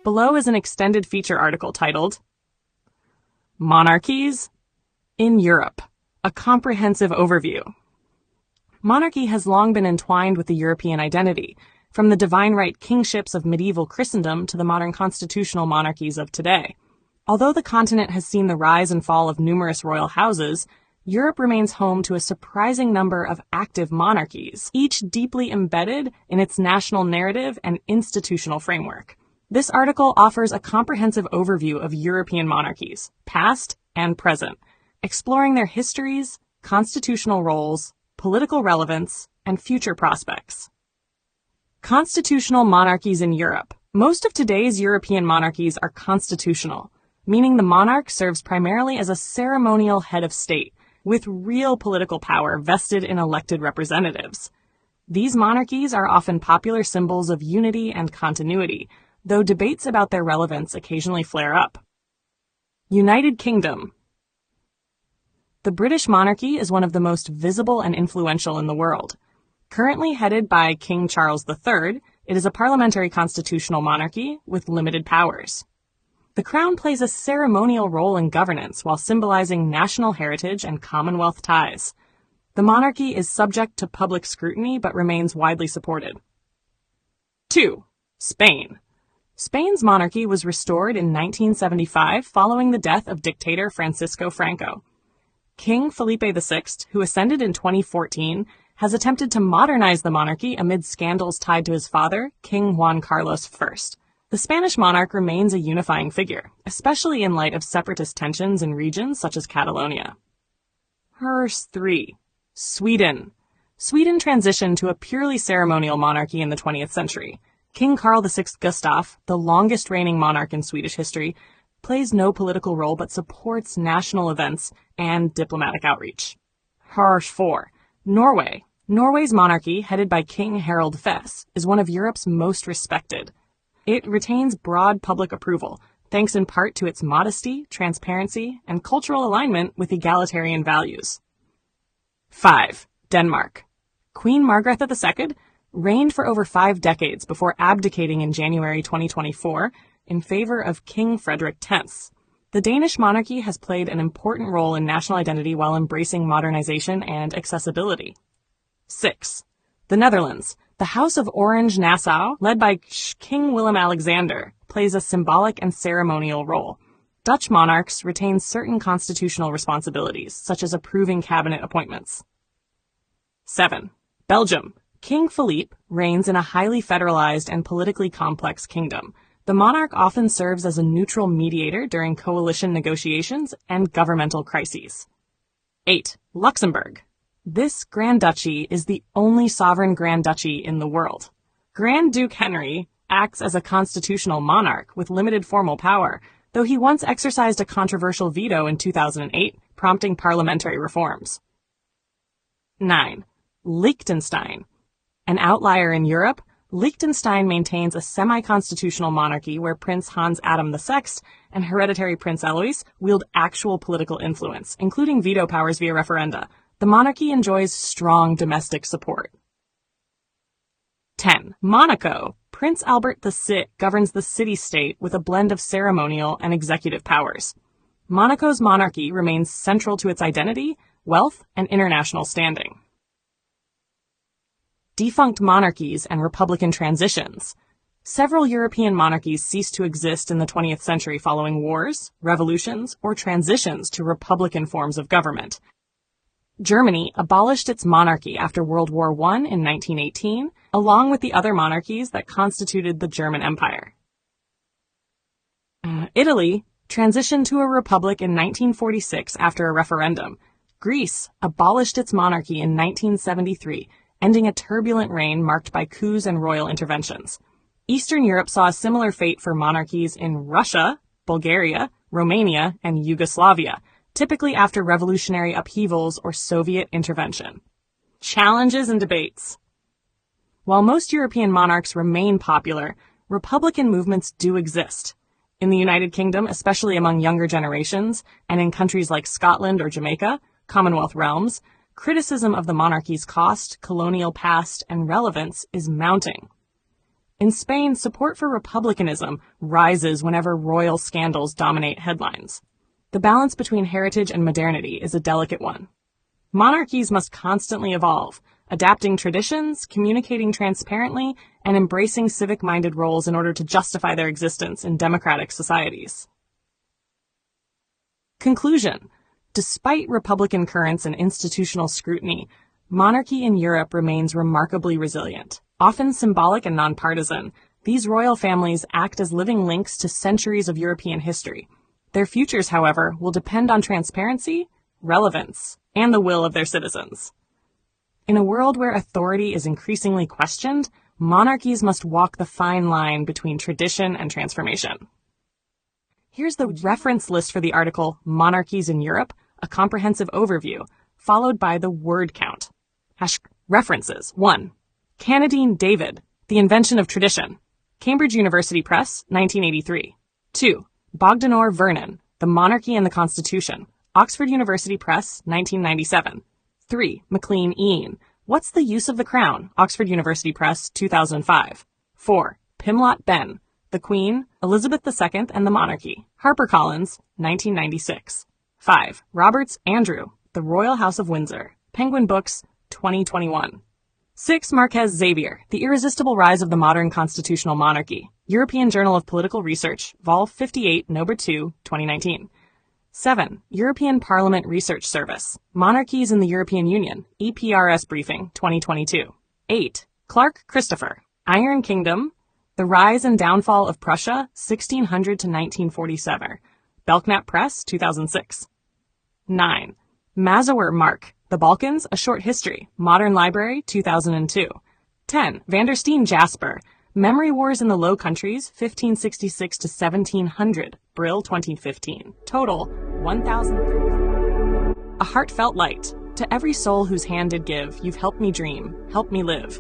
Below is an extended feature article titled Monarchies in Europe, a comprehensive overview. Monarchy has long been entwined with the European identity, from the divine right kingships of medieval Christendom to the modern constitutional monarchies of today. Although the continent has seen the rise and fall of numerous royal houses, Europe remains home to a surprising number of active monarchies, each deeply embedded in its national narrative and institutional framework. This article offers a comprehensive overview of European monarchies, past and present, exploring their histories, constitutional roles, political relevance, and future prospects. Constitutional monarchies in Europe. Most of today's European monarchies are constitutional, meaning the monarch serves primarily as a ceremonial head of state, with real political power vested in elected representatives. These monarchies are often popular symbols of unity and continuity, though debates about their relevance occasionally flare up. United Kingdom. The British monarchy is one of the most visible and influential in the world. Currently headed by King Charles III, it is a parliamentary constitutional monarchy with limited powers. The crown plays a ceremonial role in governance while symbolizing national heritage and Commonwealth ties. The monarchy is subject to public scrutiny but remains widely supported. 2. Spain. Spain's monarchy was restored in 1975 following the death of dictator Francisco Franco. King Felipe VI, who ascended in 2014, has attempted to modernize the monarchy amid scandals tied to his father, King Juan Carlos I. The Spanish monarch remains a unifying figure, especially in light of separatist tensions in regions such as Catalonia. 3. Sweden. Sweden transitioned to a purely ceremonial monarchy in the 20th century. King Carl VI Gustaf, the longest reigning monarch in Swedish history, plays no political role but supports national events and diplomatic outreach. 4. Norway. Norway's monarchy, headed by King Harald Fess, is one of Europe's most respected. It retains broad public approval, thanks in part to its modesty, transparency, and cultural alignment with egalitarian values. 5. Denmark. Queen Margrethe II reigned for over 5 decades before abdicating in January 2024 in favor of King Frederik X. The Danish monarchy has played an important role in national identity while embracing modernization and accessibility. 6. The Netherlands. The House of Orange-Nassau, led by King Willem-Alexander, plays a symbolic and ceremonial role. Dutch monarchs retain certain constitutional responsibilities, such as approving cabinet appointments. 7. Belgium. King Philippe reigns in a highly federalized and politically complex kingdom. The monarch often serves as a neutral mediator during coalition negotiations and governmental crises. 8. Luxembourg. This Grand Duchy is the only sovereign Grand Duchy in the world. Grand Duke Henry acts as a constitutional monarch with limited formal power, though he once exercised a controversial veto in 2008, prompting parliamentary reforms. 9. Liechtenstein. An outlier in Europe, Liechtenstein maintains a semi-constitutional monarchy where Prince Hans Adam VI and hereditary Prince Alois wield actual political influence, including veto powers via referenda. The monarchy enjoys strong domestic support. 10. Monaco. Prince Albert VI governs the city-state with a blend of ceremonial and executive powers. Monaco's monarchy remains central to its identity, wealth, and international standing. Defunct monarchies and republican transitions. Several European monarchies ceased to exist in the 20th century following wars, revolutions, or transitions to republican forms of government. Germany abolished its monarchy after World War I in 1918, along with the other monarchies that constituted the German Empire. Italy transitioned to a republic in 1946 after a referendum. Greece abolished its monarchy in 1973, ending a turbulent reign marked by coups and royal interventions. Eastern Europe saw a similar fate for monarchies in Russia, Bulgaria, Romania, and Yugoslavia, typically after revolutionary upheavals or Soviet intervention. Challenges and debates. While most European monarchs remain popular, republican movements do exist. In the United Kingdom, especially among younger generations, and in countries like Scotland or Jamaica, Commonwealth realms, criticism of the monarchy's cost, colonial past, and relevance is mounting. In Spain, support for republicanism rises whenever royal scandals dominate headlines. The balance between heritage and modernity is a delicate one. Monarchies must constantly evolve, adapting traditions, communicating transparently, and embracing civic-minded roles in order to justify their existence in democratic societies. Conclusion. Despite Republican currents and institutional scrutiny, monarchy in Europe remains remarkably resilient. Often symbolic and nonpartisan, these royal families act as living links to centuries of European history. Their futures, however, will depend on transparency, relevance, and the will of their citizens. In a world where authority is increasingly questioned, monarchies must walk the fine line between tradition and transformation. Here's the reference list for the article Monarchies in Europe, a comprehensive overview, followed by the word count. References. 1. Cannadine David, The Invention of Tradition. Cambridge University Press, 1983. 2. Bogdanor Vernon, The Monarchy and the Constitution. Oxford University Press, 1997. 3. MacLean Ian, What's the Use of the Crown? Oxford University Press, 2005. 4. Pimlott Ben, The Queen, Elizabeth II and the Monarchy. HarperCollins, 1996. 5. Roberts Andrew, The Royal House of Windsor. Penguin Books, 2021. 6. Marquez Xavier, The Irresistible Rise of the Modern Constitutional Monarchy. European Journal of Political Research, Vol. 58, No. 2, 2019. 7. European Parliament Research Service, Monarchies in the European Union, EPRS Briefing, 2022. 8. Clark Christopher, Iron Kingdom, The Rise and Downfall of Prussia, 1600 to 1947. Belknap Press, 2006. 9. Mazower Mark, The Balkans, A Short History, Modern Library, 2002. 10. Vandersteen Jasper, Memory Wars in the Low Countries, 1566 to 1700, Brill, 2015. Total, 1,000. A heartfelt light. To every soul whose hand did give, you've helped me dream, helped me live.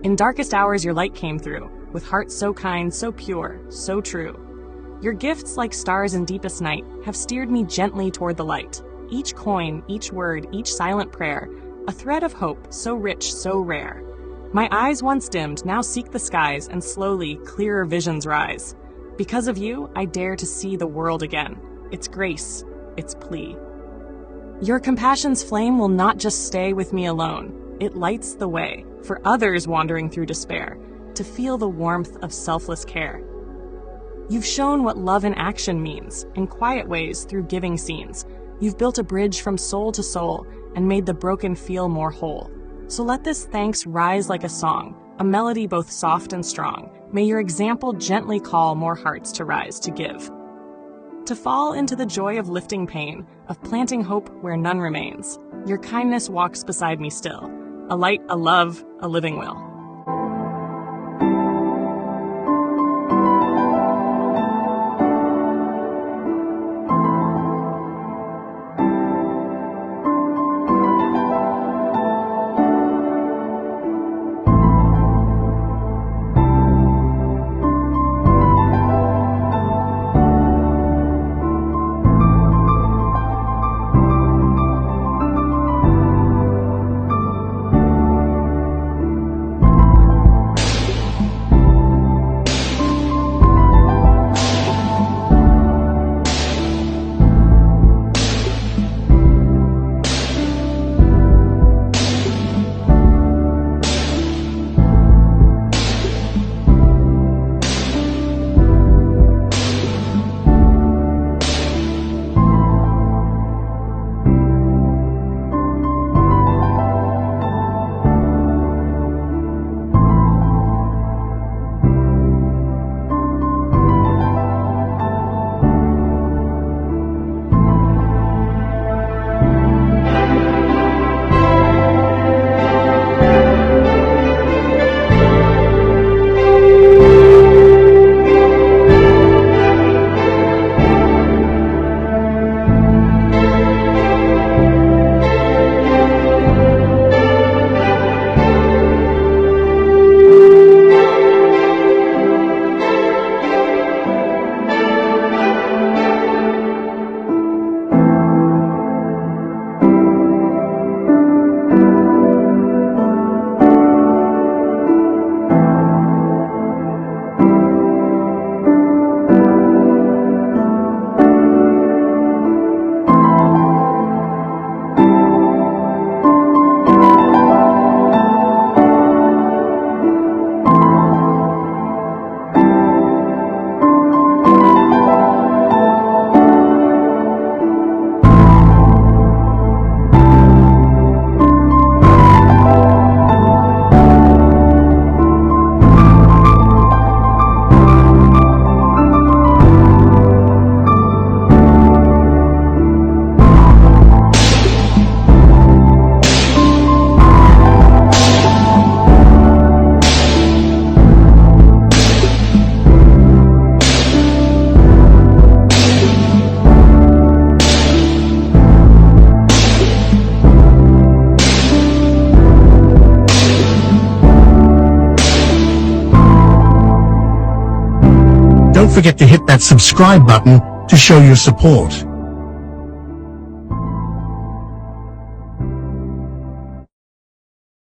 In darkest hours your light came through, with hearts so kind, so pure, so true. Your gifts, like stars in deepest night, have steered me gently toward the light. Each coin, each word, each silent prayer, a thread of hope, so rich, so rare. My eyes once dimmed now seek the skies, and slowly, clearer visions rise. Because of you, I dare to see the world again. Its grace, its plea. Your compassion's flame will not just stay with me alone. It lights the way, for others wandering through despair, to feel the warmth of selfless care. You've shown what love in action means, in quiet ways through giving scenes. You've built a bridge from soul to soul, and made the broken feel more whole. So let this thanks rise like a song, a melody both soft and strong. May your example gently call more hearts to rise to give. To fall into the joy of lifting pain, of planting hope where none remains. Your kindness walks beside me still, a light, a love, a living will. don't forget to hit that subscribe button to show your support.